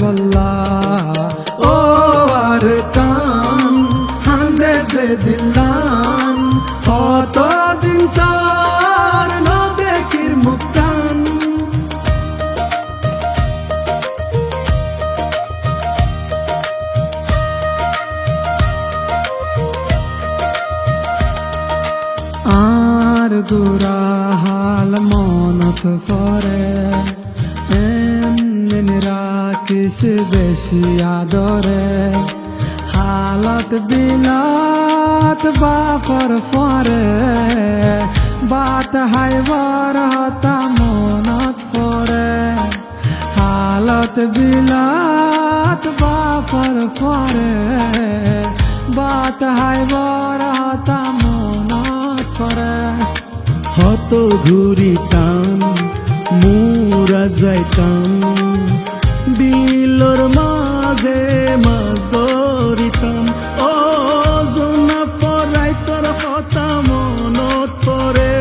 বল্লা ও আর কান হান্দে দে দিলান কতদিন তার না দেখির মুক্তান আর গুরা হাল মনত ফরে এমন রাখিস বেশি আদরে হালত বিলাত বাপর ফরে বাত হাইবার হতা মনত ফরে হালত বিলাত বাপর ফরে বাত হাইবার হতা মনত ফরে হত ঘুরিতাম মুরা যাইতাম বিলর মাঝে মাছ ধরিতাম ও জোনা ফরাই তোর কথা মনত পরে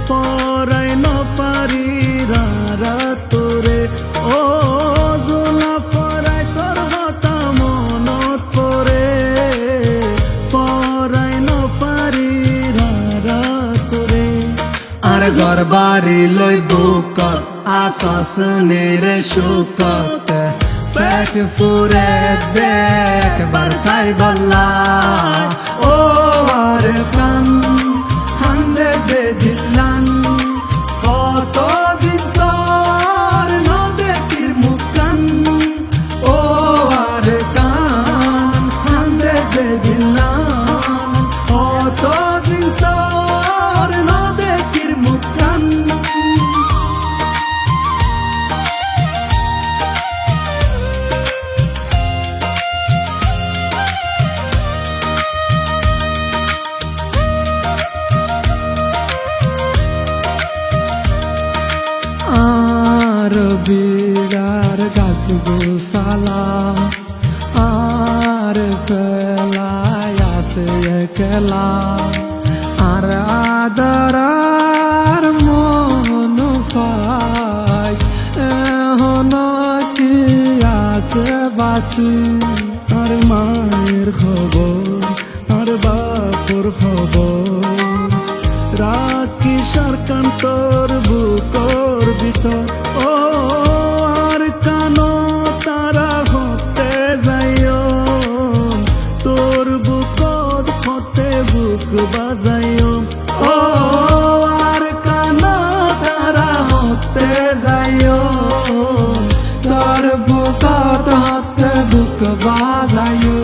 ফরাই নফারি রারা তোরে ও জোনা ফরাই তোর কথা মনত পরে ফরাই নফারি রারা তোরে আর ঘর বাড়ি লই বুকত আসস নেরে শুকত পেট ফুরে দেখ বরসাই বল্লা ও আর কান হান্দে দে দিলান কতদিন তোর না দেখির মুক্তান ও আর কান হান্দে দে দিলান কতদিন তোর না দেখির মুক্তান আর বিরার গাছ গোসালা আর ফেলায় আসে একলা আর আদরার মন পাই এখন কি আসে বাসি আর মায়ের খবর আর বাপর খবর রাখি সরকার তোর বুকর ভিতর ও আর কানো তারা হতে যাইও তোর বুকর হতে বুক বাজাইও ও আর কানো তারা হতে যাইও তোর বুকত হতে বুক বাজাইও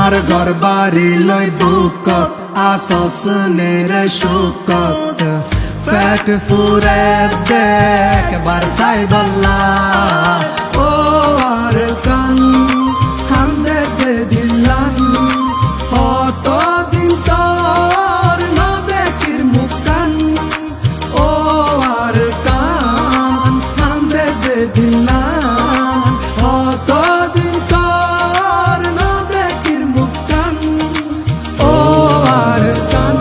আর ঘর বাড়ি লই বুকত আসস নেরে শুকত পেট ফুরে দেখ বরসাই বল্লা ও আর কান হান্দে দে দিলান কতদিন তোর না দেখির মুক্তান ও আর কান হান্দে দে দিলান কতদিন তোর না দেখির মুক্তান ও আর কান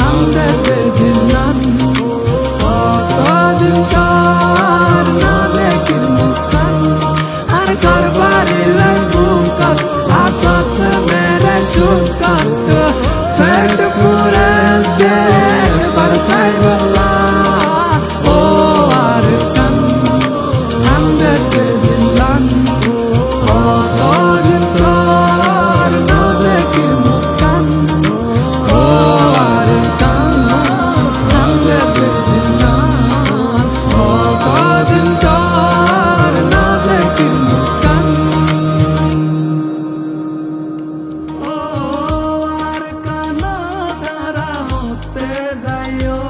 হান্দে দে দিলান কতদিন তোর না দেখির মুক্তান আর ঘর বাড়ি লই বুকত আসস মেরে শুকত পেট ফুরে দেখ বরসাই বল্লা ও আর কান হান্দে দে দিলান কতদিন তোর না দেখির মুক্তান ও আর কান হান্দে দে দিলান কতদিন তোর না দেখির মুক্তান ও আর কানো তারা হতে যাইও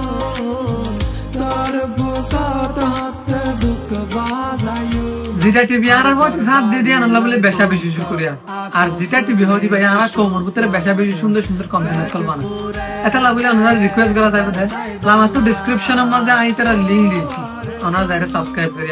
তোর বুকত হতে বুক বাজাইও যেটা টিভি আর বলতে সাথ দিয়ে দিয়ে আনলা বলে বেশা বেশি শুরু করিয়া আর যেটা টিভি হদি ভাই আর কোমর ভিতরে বেশা বেশি সুন্দর সুন্দর কন্টেন্ট কল বানা এটা লাগলে আমরা রিকোয়েস্ট করা যাবে আমার তো ডেসক্রিপশনের মধ্যে আমি তারা লিংক দিয়েছি আমরা যারা সাবস্ক্রাইব করে